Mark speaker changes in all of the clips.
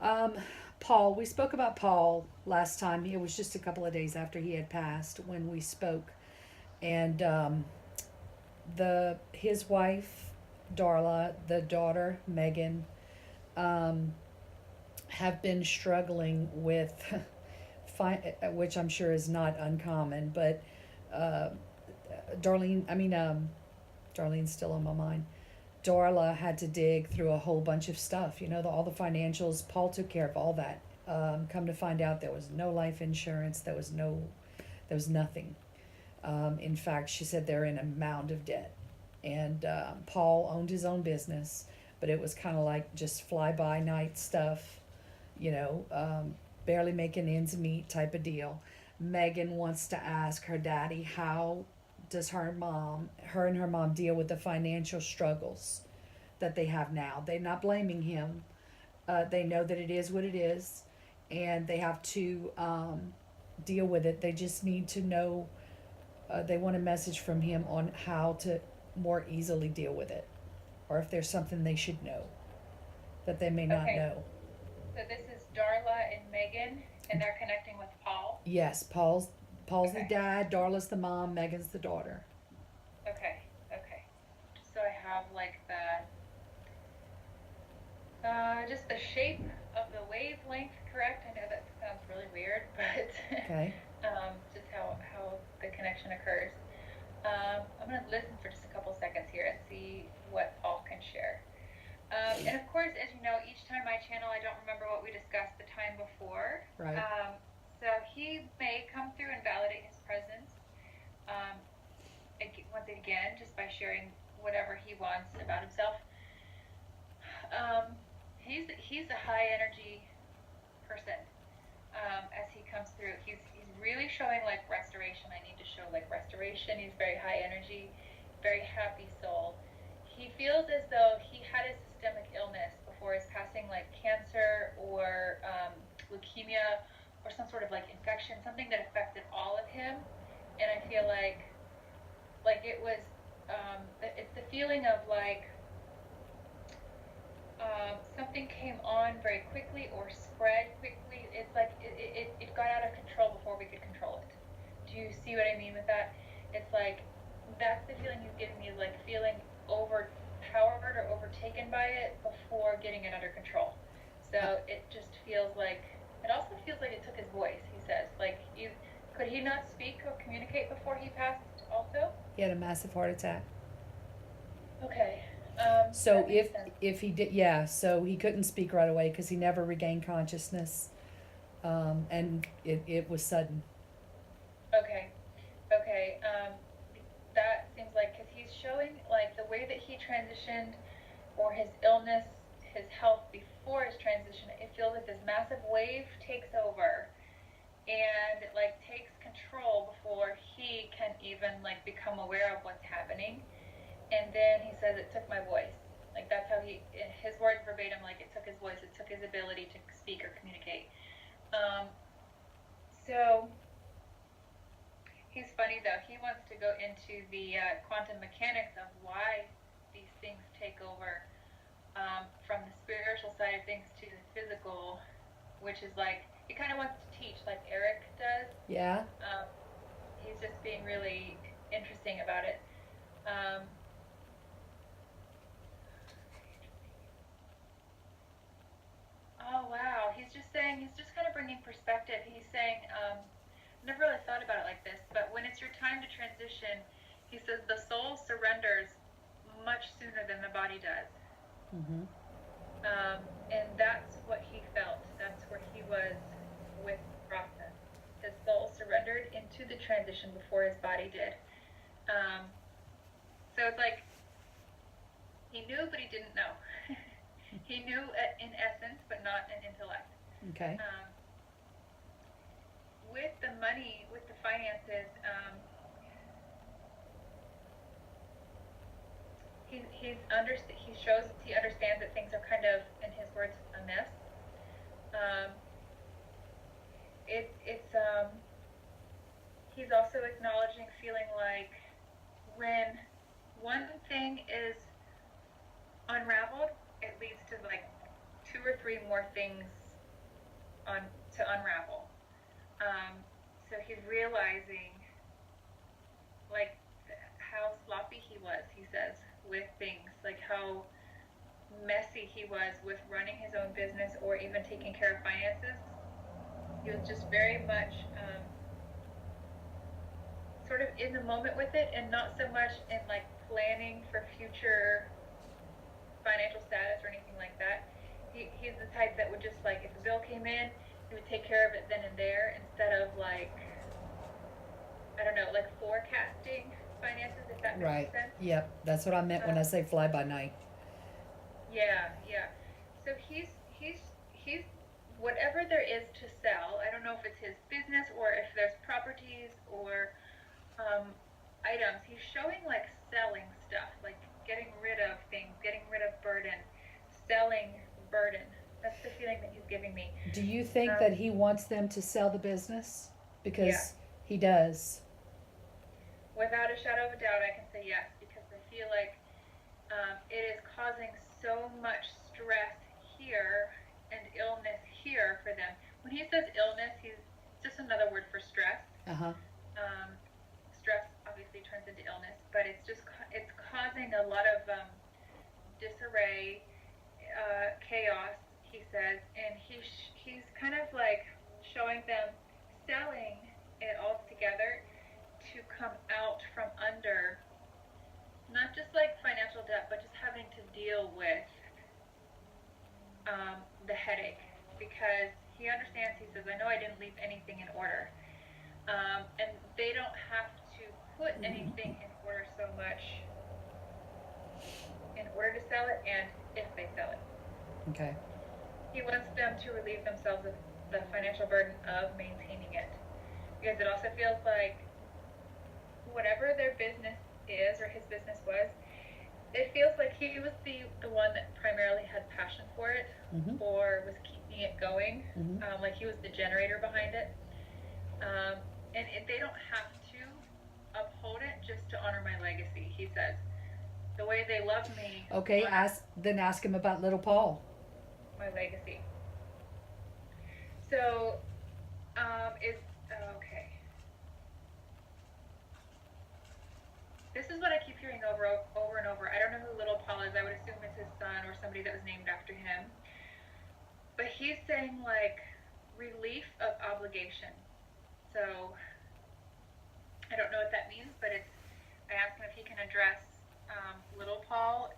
Speaker 1: Um, Paul, we spoke about Paul last time. It was just a couple of days after he had passed when we spoke, and the his wife, Darla, the daughter Megan, um, have been struggling with, which I'm sure is not uncommon, but uh, Darlene, I mean, Darlene's still on my mind. Darla had to dig through a whole bunch of stuff. All the financials. Paul took care of all that. Come to find out, there was no life insurance. There was nothing. In fact, she said they're in a mound of debt. And Paul owned his own business, but it was kind of like just fly by night stuff. You know, um, barely making ends meet type of deal. Megan wants to ask her daddy, how does her and her mom deal with the financial struggles that they have now? They're not blaming him. They know that it is what it is, and they have to deal with it. They just need to know. They want a message from him on how to more easily deal with it, or if there's something they should know that they may not
Speaker 2: Okay,
Speaker 1: know.
Speaker 2: so this is Darla and Megan, and they're connecting with Paul.
Speaker 1: Yes, Paul's the
Speaker 2: Okay,
Speaker 1: dad, Darla's the mom, Megan's the daughter.
Speaker 2: okay, okay. Just so I have like just the shape of the wavelength correct. I know that sounds really weird, but
Speaker 1: Okay.
Speaker 2: just how the connection occurs. I'm going to listen for just a couple seconds here and see what Paul can share. And of course, as you know, each time I channel, I don't remember what we discussed the time before.
Speaker 1: Right.
Speaker 2: So he may come through and validate his presence um, once again just by sharing whatever he wants about himself. He's a high energy person as he comes through. He's really showing like restoration. I need to show like restoration. He's very high energy, very happy soul. He feels as though he had a systemic illness before his passing, like cancer or leukemia or some sort of like infection, something that affected all of him. And I feel like it was it's the feeling of like something came on very quickly or spread quickly. It's like it got out of control before we could control it. Do you see what I mean with that? It's like that's the feeling he's giving me, is like feeling overpowered or overtaken by it before getting it under control.
Speaker 1: Uh,
Speaker 2: So it just feels like it also feels like it took his voice. He says like could he not speak or communicate before he passed also?
Speaker 1: he had a massive heart attack.
Speaker 2: Okay,
Speaker 1: So
Speaker 2: that makes sense.
Speaker 1: if he did, yeah, so he couldn't speak right away because he never regained consciousness, and it was sudden.
Speaker 2: Okay, okay. That seems like because he's showing like the way that he transitioned or his illness, his health before his transition. It feels like this massive wave takes over and like takes control before he can even like become aware of what's happening. And then he says it took my voice. Like that's how he, in his words verbatim, like it took his voice, it took his ability to speak or communicate. Um, so he's funny though. He wants to go into the quantum mechanics of why these things take over from the spiritual side of things to the physical, which is like he kind of wants to teach, like Eric does.
Speaker 1: Yeah.
Speaker 2: Um, he's just being really interesting about it. Um, oh wow, he's just saying he's just kind of bringing perspective. He's saying never really thought about it like this, but when it's your time to transition, he says the soul surrenders much sooner than the body does.
Speaker 1: Mm-hmm.
Speaker 2: And that's what he felt. That's where he was with the process. His soul surrendered into the transition before his body did. Um, so it's like he knew, but he didn't know. He knew in essence, but not in intellect.
Speaker 1: Okay.
Speaker 2: Um, with the money, with the finances, he shows he understands that things are kind of, in his words, a mess. Um, it's he's also acknowledging feeling like when one thing is unraveled, it leads to like two or three more things to unravel. So he's realizing, like, how sloppy he was, he says, with things, like how messy he was with running his own business or even taking care of finances. He was just very much sort of in the moment with it, and not so much in like planning for future financial status or anything like that. He's the type that would just, like, if a bill came in, he would take care of it then and there, instead of, like, I don't know, like forecasting finances, if that makes
Speaker 1: Right.
Speaker 2: sense.
Speaker 1: Yep. That's what I meant when I say fly by night.
Speaker 2: Yeah, yeah. So he's whatever there is to sell. I don't know if it's his business or if there's properties or items. He's showing like selling stuff, like getting rid of things, getting rid of burden, selling burden. That's the feeling that he's giving me.
Speaker 1: Do you think that he wants them to sell the business? Because
Speaker 2: Yeah.
Speaker 1: he does.
Speaker 2: Without a shadow of a doubt, I can say yes, because I feel like it is causing so much stress here and illness here for them. When he says illness, he's just another word for stress.
Speaker 1: Uh-huh.
Speaker 2: Stress obviously turns into illness, but it's causing a lot of disarray, chaos, he says, and he's kind of like showing them selling it all together to come out from under not just like financial debt, but just having to deal with the headache, because he understands. He says, I know I didn't leave anything in order, and they don't have to put anything in order so much in order to sell it, and if they sell it.
Speaker 1: Okay.
Speaker 2: He wants them to relieve themselves of the financial burden of maintaining it, because it also feels like whatever their business is, or his business was, it feels like he was the one that primarily had passion for it, or was keeping it going, like he was the generator behind it, and they don't have to uphold it just to honor my legacy, he says. The way they love me.
Speaker 1: Okay, ask him about little Paul.
Speaker 2: My legacy. So, okay. This is what I keep hearing over and over. I don't know who little Paul is. I would assume it's his son or somebody that was named after him. But he's saying, like, relief of obligation. So, I don't know what that means, but I asked him if he can address little Paul.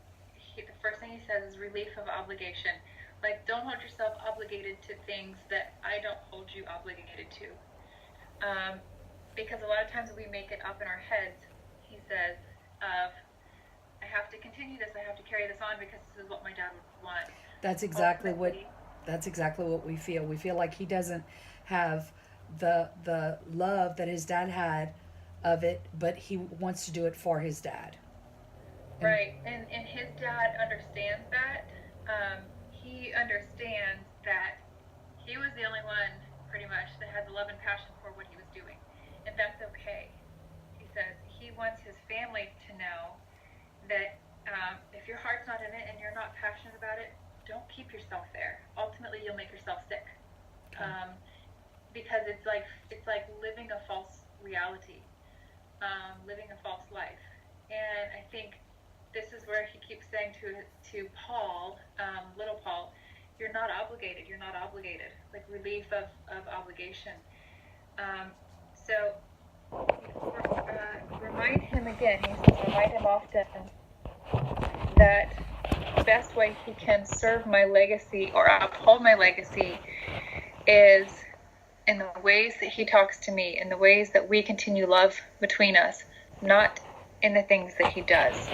Speaker 2: The first thing he says is relief of obligation. Like, don't hold yourself obligated to things that I don't hold you obligated to. Because a lot of times we make it up in our heads, he says, of, I have to continue this, I have to carry this on because this is what my dad would want.
Speaker 1: That's exactly what we feel. We feel like he doesn't have the love that his dad had of it, but he wants to do it for his dad.
Speaker 2: Right, and his dad understands that. He understands that he was the only one, pretty much, that had the love and passion for what he was doing, and that's okay. He says he wants his family to know that if your heart's not in it and you're not passionate about it, don't keep yourself there. Ultimately, you'll make yourself sick, because it's like living a false reality, living a false life. And I think this is where he keeps saying to Paul, little Paul, you're not obligated. You're not obligated. Like relief of obligation. So remind him again. He says, remind him often that the best way he can serve my legacy or uphold my legacy is in the ways that he talks to me, in the ways that we continue love between us, not in the things that he does,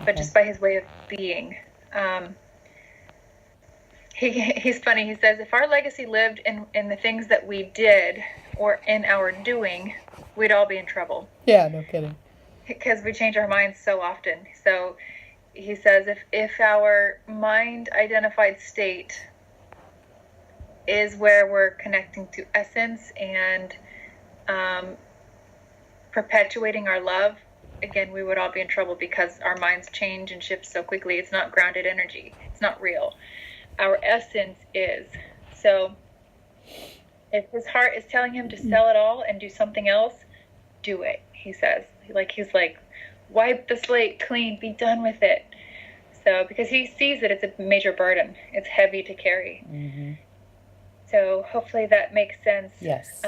Speaker 2: but just by his way of being. He's funny. He says, if our legacy lived in the things that we did or in our doing, we'd all be in trouble.
Speaker 1: Yeah, no kidding.
Speaker 2: Because we change our minds so often. So he says, if our mind-identified state is where we're connecting to essence and perpetuating our love, again, we would all be in trouble because our minds change and shift so quickly. It's not grounded energy. It's not real. Our essence is. So If his heart is telling him to sell it all and do something else, do it, he says. He's like, wipe the slate clean, be done with it. So, because he sees that it's a major burden, it's heavy to carry.
Speaker 1: Mm-hmm.
Speaker 2: So hopefully that makes sense.
Speaker 1: Yes.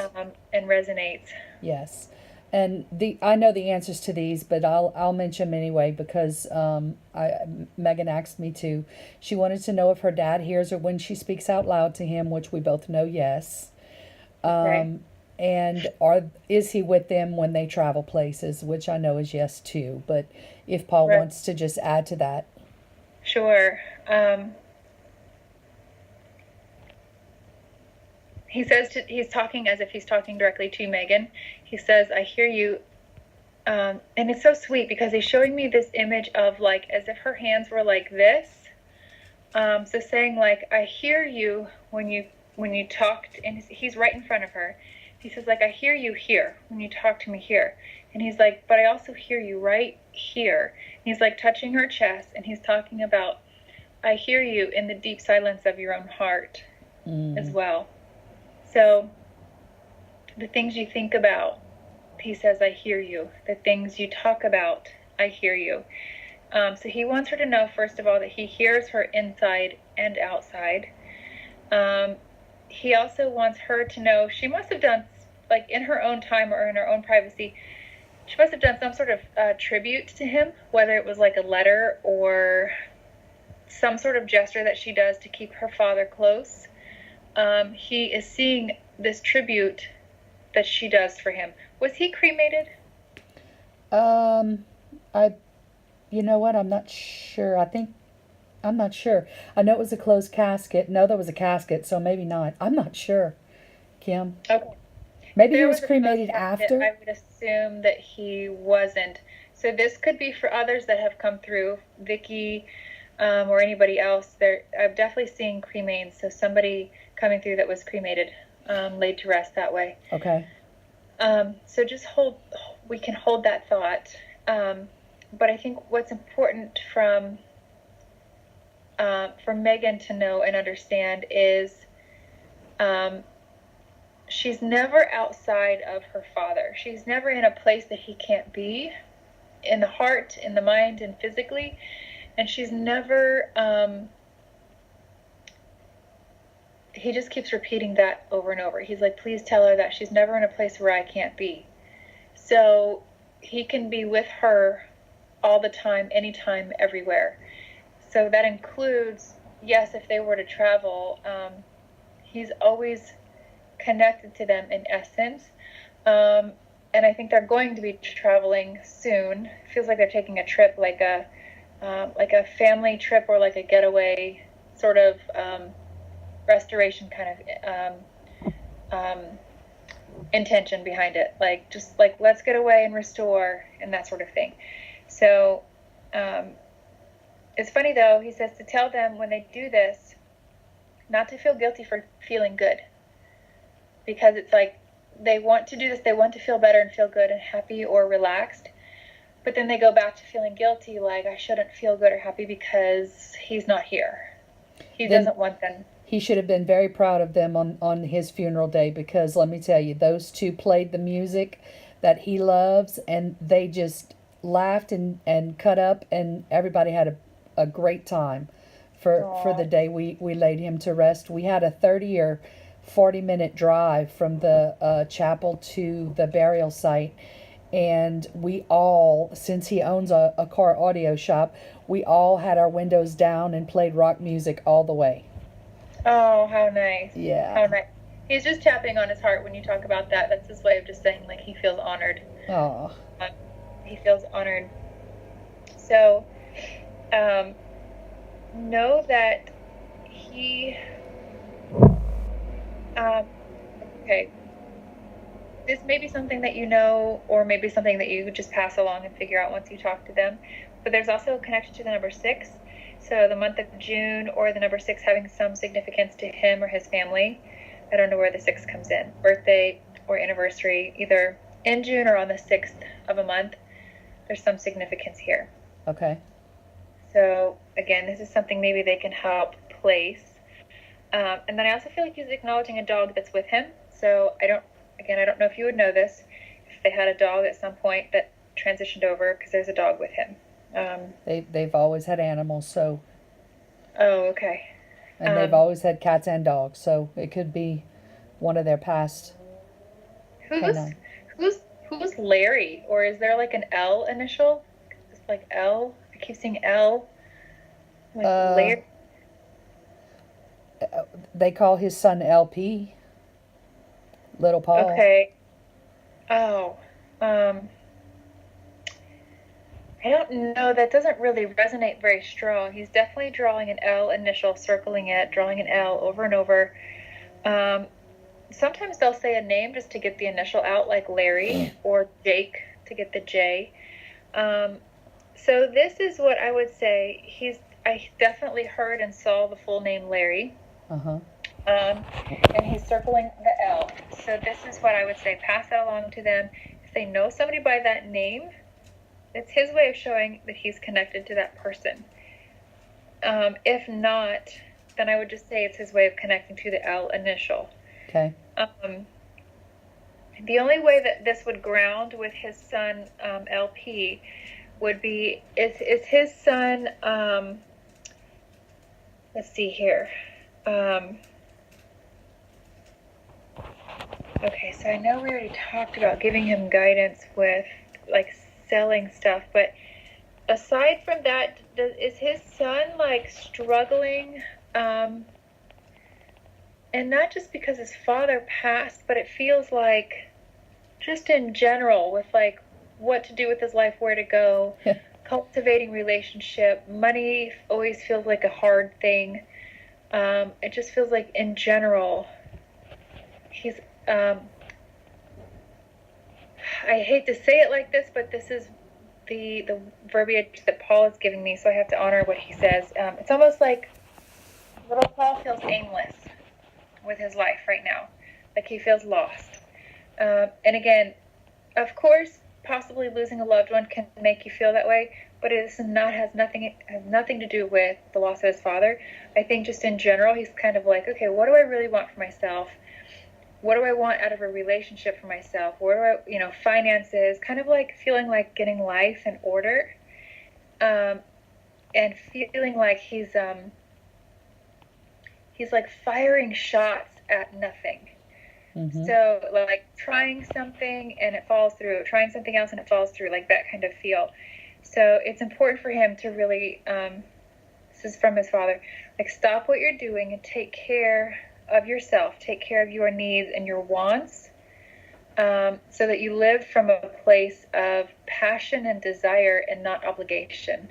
Speaker 2: And resonates.
Speaker 1: Yes. And I know the answers to these, but I'll mention them anyway because Megan asked me to. She wanted to know if her dad hears her when she speaks out loud to him, which we both know yes.
Speaker 2: Okay.
Speaker 1: And is he with them when they travel places, which I know is yes too. But if Paul
Speaker 2: Right.
Speaker 1: wants to just add to that.
Speaker 2: Sure. He says he's talking as if he's talking directly to Megan. He says, I hear you. And it's so sweet because he's showing me this image of like as if her hands were like this. So saying like, I hear you when you talked, and he's right in front of her. He says like, I hear you here when you talk to me here. And he's like, but I also hear you right here. And he's like touching her chest, and he's talking about, I hear you in the deep silence of your own heart as well. So the things you think about, he says, I hear you. The things you talk about, I hear you. So he wants her to know, first of all, that he hears her inside and outside. He also wants her to know she must have done, like in her own time or in her own privacy, she must have done some sort of tribute to him, whether it was like a letter or some sort of gesture that she does to keep her father close. He is seeing this tribute that she does for him. Was he cremated?
Speaker 1: You know what? I'm not sure. I'm not sure. I know it was a closed casket. No, there was a casket, so maybe not. I'm not sure, Kim.
Speaker 2: Okay.
Speaker 1: Maybe he was cremated after?
Speaker 2: I would assume that he wasn't. So this could be for others that have come through, Vicky, or anybody else. I'm definitely seeing cremains. So somebody coming through that was cremated, laid to rest that way.
Speaker 1: Okay.
Speaker 2: So just we can hold that thought. But I think what's important for Megan to know and understand is she's never outside of her father. She's never in a place that he can't be, in the heart, in the mind, and physically. And she's never, he just keeps repeating that over and over. He's like, please tell her that she's never in a place where I can't be. So he can be with her all the time, anytime, everywhere. So that includes, yes, if they were to travel, he's always connected to them in essence. And I think they're going to be traveling soon. It feels like they're taking a trip, like a family trip or like a getaway sort of restoration kind of intention behind it. Like just like let's get away and restore and that sort of thing. So it's funny though, he says to tell them when they do this not to feel guilty for feeling good, because it's like they want to do this, they want to feel better and feel good and happy or relaxed, but then they go back to feeling guilty, like I shouldn't feel good or happy because he's not here. He doesn't want them.
Speaker 1: He should have been very proud of them on his funeral day, because let me tell you, those two played the music that he loves, and they just laughed and cut up, and everybody had a great time for the day we laid him to rest. We had a 30 or 40-minute drive from the chapel to the burial site, and we all, since he owns a car audio shop, we all had our windows down and played rock music all the way.
Speaker 2: Oh, how nice.
Speaker 1: Yeah.
Speaker 2: How nice. He's just tapping on his heart when you talk about that. That's his way of just saying, like, he feels honored.
Speaker 1: Oh.
Speaker 2: He feels honored. So, know that he, okay, this may be something that you know, or maybe something that you just pass along and figure out once you talk to them. But there's also a connection to the number 6. So the month of June, or the number 6 having some significance to him or his family. I don't know where the 6 comes in. Birthday or anniversary, either in June or on the 6th of a month. There's some significance here.
Speaker 1: Okay.
Speaker 2: So again, this is something maybe they can help place. And then I also feel like he's acknowledging a dog that's with him. So I don't know if you would know this, if they had a dog at some point that transitioned over, because there's a dog with him.
Speaker 1: They've always had animals, so,
Speaker 2: Oh, okay.
Speaker 1: and they've always had cats and dogs, so it could be one of their past
Speaker 2: Who's
Speaker 1: canine.
Speaker 2: who's who's Larry? Or is there like an L initial? It's like L. I keep seeing L. Like
Speaker 1: Uh,
Speaker 2: Larry.
Speaker 1: they call his son LP, Little Paul.
Speaker 2: Okay. Oh. Um. I don't know. That doesn't really resonate very strong. He's definitely drawing an L initial, circling it, drawing an L over and over. Um, Sometimes they'll say a name just to get the initial out, like Larry or Jake to get the J. Um, so this is what I would say. I definitely heard and saw the full name Larry.
Speaker 1: Uh-huh.
Speaker 2: And he's circling the L. So this is what I would say. Pass that along to them. If they know somebody by that name, it's his way of showing that he's connected to that person. If not, then I would just say it's his way of connecting to the L initial.
Speaker 1: Okay.
Speaker 2: The only way that this would ground with his son, LP, would be is his son. Let's see here. Okay, so I know we already talked about giving him guidance with like selling stuff, but aside from that, is his son like struggling? And not just because his father passed, but it feels like just in general with like what to do with his life, where to go, cultivating relationship, money always feels like a hard thing. It just feels like in general, he's, I hate to say it like this, but this is the verbiage that Paul is giving me, so I have to honor what he says. It's almost like little Paul feels aimless with his life right now, like he feels lost. And again, of course, possibly losing a loved one can make you feel that way, but it has nothing to do with the loss of his father. I think just in general, he's kind of like, okay, what do I really want for myself? What do I want out of a relationship for myself? Where do I, finances, kind of like feeling like getting life in order, and feeling like he's like firing shots at nothing.
Speaker 1: Mm-hmm.
Speaker 2: So like trying something and it falls through, trying something else and it falls through, like that kind of feel. So it's important for him to really, this is from his father, like stop what you're doing and take care of yourself, take care of your needs and your wants, so that you live from a place of passion and desire and not obligation.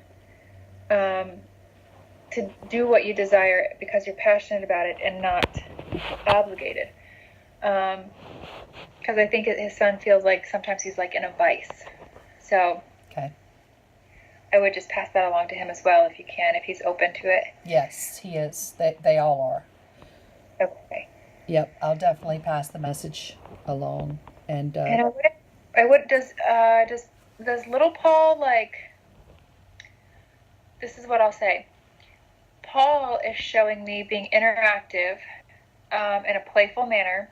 Speaker 2: To do what you desire because you're passionate about it and not obligated. Because I think his son feels like sometimes he's like in a vice. So
Speaker 1: Okay.
Speaker 2: I would just pass that along to him as well if you can, if he's open to it.
Speaker 1: Yes, he is. They all are.
Speaker 2: Okay.
Speaker 1: Yep, I'll definitely pass the message along. And
Speaker 2: And I would does little Paul, like, this is what I'll say. Paul is showing me being interactive, in a playful manner,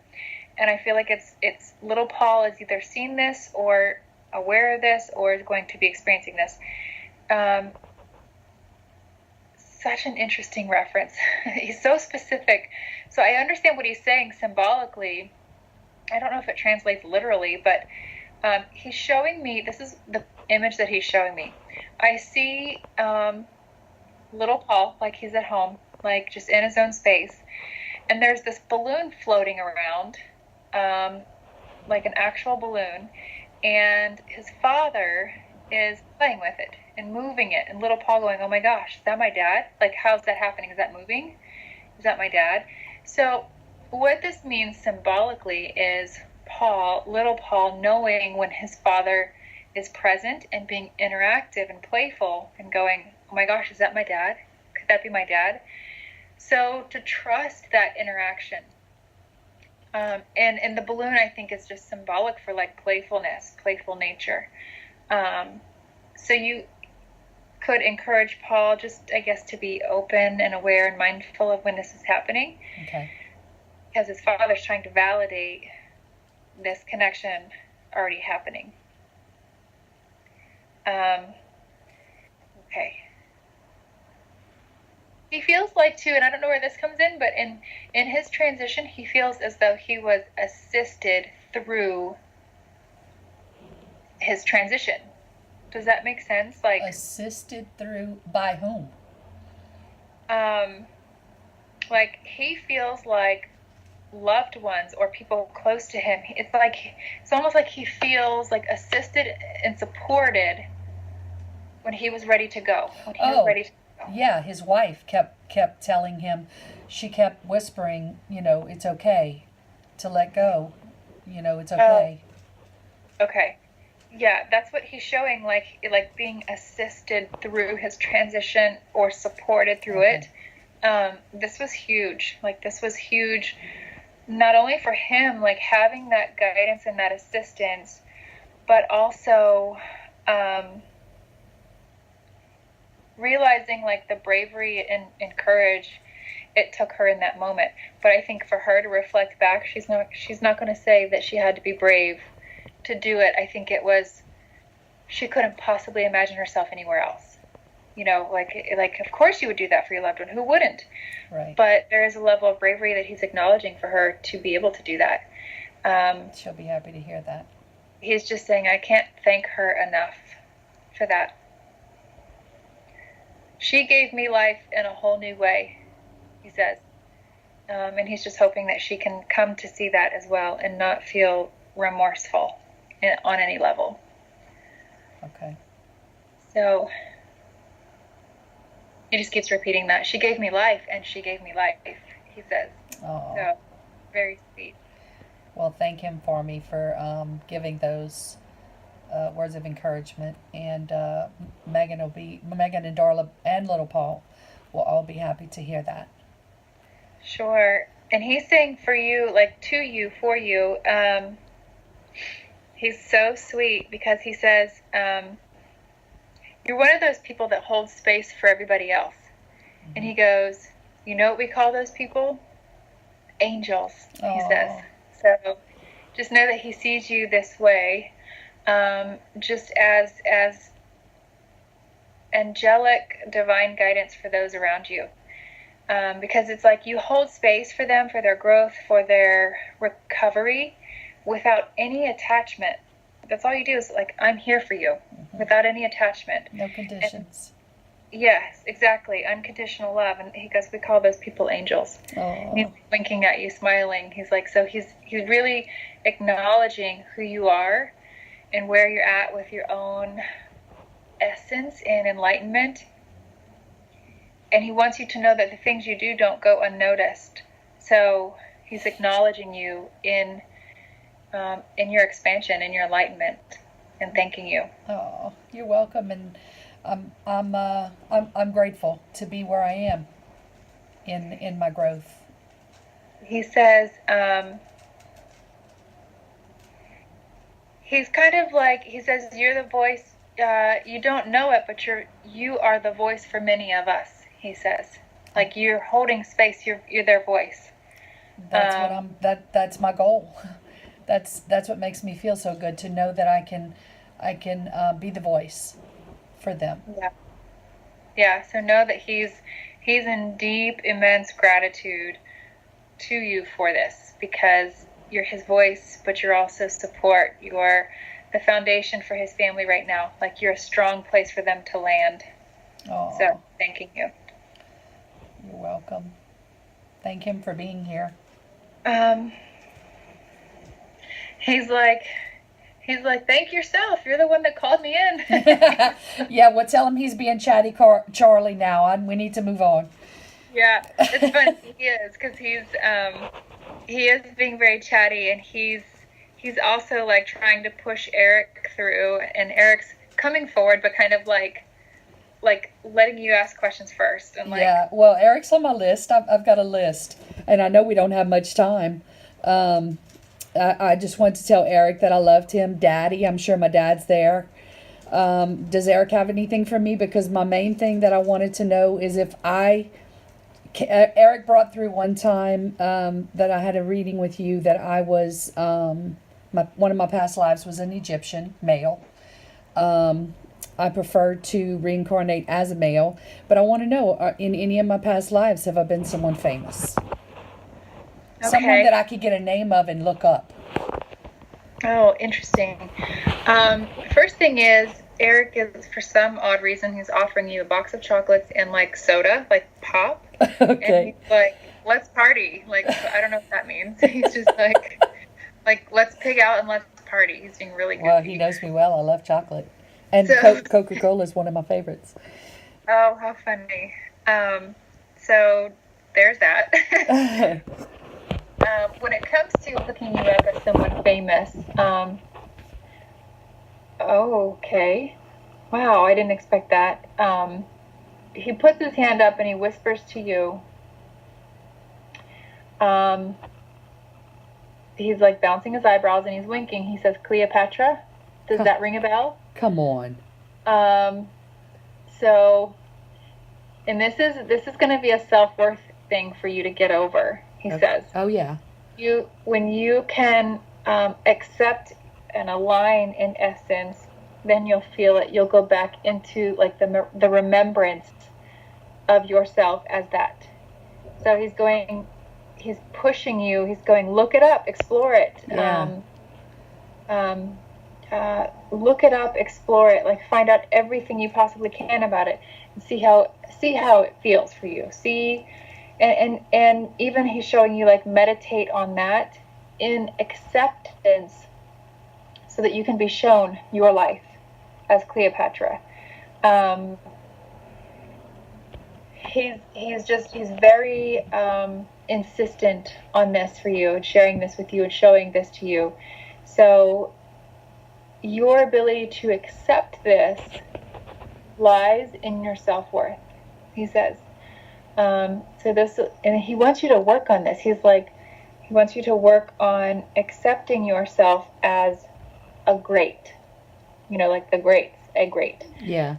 Speaker 2: and I feel like it's little Paul is either seen this or aware of this or is going to be experiencing this. Such an interesting reference. He's so specific. So I understand what he's saying symbolically. I don't know if it translates literally, but he's showing me, this is the image that he's showing me. I see little Paul, like he's at home, like just in his own space. And there's this balloon floating around, like an actual balloon. And his father is playing with it and moving it. And little Paul going, oh my gosh, is that my dad? Like, how's that happening? Is that moving? Is that my dad? So what this means symbolically is little Paul, knowing when his father is present and being interactive and playful and going, oh my gosh, is that my dad? Could that be my dad? So to trust that interaction. And the balloon, I think, is just symbolic for like playfulness, playful nature. So you could encourage Paul just, I guess, to be open and aware and mindful of when this is happening.
Speaker 1: Okay.
Speaker 2: Because his father's trying to validate this connection already happening. Okay. He feels like too, and I don't know where this comes in, but in his transition, he feels as though he was assisted through his transition. Does that make sense? Like
Speaker 1: assisted through by whom?
Speaker 2: Like he feels like loved ones or people close to him. It's almost like he feels like assisted and supported when he was ready to go. When he was ready to go.
Speaker 1: Yeah, his wife kept telling him, she kept whispering, it's okay to let go. It's okay.
Speaker 2: Okay. Yeah, that's what he's showing, like being assisted through his transition or supported through it. This was huge. Like this was huge, not only for him, like having that guidance and that assistance, but also realizing like the bravery and courage it took her in that moment. But I think for her to reflect back, she's not going to say that she had to be brave to do it. I think it was, she couldn't possibly imagine herself anywhere else. Like of course you would do that for your loved one. Who wouldn't?
Speaker 1: Right.
Speaker 2: But there is a level of bravery that he's acknowledging for her to be able to do that.
Speaker 1: She'll be happy to hear that.
Speaker 2: He's just saying, I can't thank her enough for that. She gave me life in a whole new way, he says. And he's just hoping that she can come to see that as well and not feel remorseful on any level.
Speaker 1: Okay.
Speaker 2: So he just keeps repeating that. She gave me life, and she gave me life, he says.
Speaker 1: Oh.
Speaker 2: So, very sweet.
Speaker 1: Well, thank him for me for giving those words of encouragement. And Megan and Darla and little Paul will all be happy to hear that.
Speaker 2: Sure. And he's saying for you, like to you, for you, he's so sweet because he says, you're one of those people that holds space for everybody else. Mm-hmm. And he goes, you know what we call those people? Angels, he says. So just know that he sees you this way, just as angelic divine guidance for those around you. Because it's like you hold space for them, for their growth, for their recovery, without any attachment. That's all you do is like, I'm here for you, without any attachment.
Speaker 1: No conditions.
Speaker 2: And, yes, exactly. Unconditional love. And he goes, we call those people angels. And he's winking at you, smiling. He's like, so he's really acknowledging who you are and where you're at with your own essence and enlightenment. And he wants you to know that the things you do don't go unnoticed. So he's acknowledging you in your expansion, in your enlightenment, and thanking you.
Speaker 1: Oh, you're welcome, and I'm grateful to be where I am in my growth.
Speaker 2: He says he's kind of like, he says you're the voice. You don't know it, but you are the voice for many of us. He says, like you're holding space. You're their voice.
Speaker 1: That's that's my goal. That's what makes me feel so good, to know that I can be the voice for them.
Speaker 2: Yeah. So know that he's in deep, immense gratitude to you for this, because you're his voice, but you're also support. You're the foundation for his family right now. Like you're a strong place for them to land.
Speaker 1: Oh.
Speaker 2: So thanking you.
Speaker 1: You're welcome. Thank him for being here.
Speaker 2: He's like, thank yourself. You're the one that called me in.
Speaker 1: Yeah, well, tell him he's being chatty Charlie now. We need to move on.
Speaker 2: Yeah, it's funny. He is, because he is being very chatty, and he's also like trying to push Eric through, and Eric's coming forward, but kind of like letting you ask questions first. And
Speaker 1: yeah, well, Eric's on my list. I've got a list, and I know we don't have much time. I just want to tell Eric that I loved him. Daddy, I'm sure my dad's there. Does Eric have anything for me? Because my main thing that I wanted to know is if Eric brought through one time that I had a reading with you that I was, one of my past lives was an Egyptian male. I prefer to reincarnate as a male, but I want to know in any of my past lives, have I been someone famous? Someone that I could get a name of and look up.
Speaker 2: Oh, interesting. First thing is, Eric is, for some odd reason, he's offering you a box of chocolates and like soda, like pop.
Speaker 1: Okay.
Speaker 2: And he's like, let's party. Like, I don't know what that means. He's just like, let's pig out and let's party. He's being really good.
Speaker 1: Well, he knows me well. I love chocolate. And Coca-Cola is one of my favorites.
Speaker 2: Oh, how funny. So there's that. When it comes to looking you up as someone famous, okay. Wow, I didn't expect that. He puts his hand up and he whispers to you. He's like bouncing his eyebrows and he's winking. He says, Cleopatra. Does that ring a bell?
Speaker 1: Come on.
Speaker 2: So, and this is going to be a self-worth thing for you to get over. He says.
Speaker 1: Oh yeah.
Speaker 2: When you can accept and align in essence, then you'll feel it. You'll go back into like the remembrance of yourself as that. So he's pushing you. He's going, look it up, explore it.
Speaker 1: Yeah.
Speaker 2: Look it up, explore it. Like find out everything you possibly can about it, and see how it feels for you. And even he's showing you like meditate on that in acceptance, so that you can be shown your life as Cleopatra. He's very insistent on this for you, and sharing this with you, and showing this to you. So your ability to accept this lies in your self-worth, he says. And he wants you to work on this. He wants you to work on accepting yourself as a great, like the greats, a great.
Speaker 1: Yeah.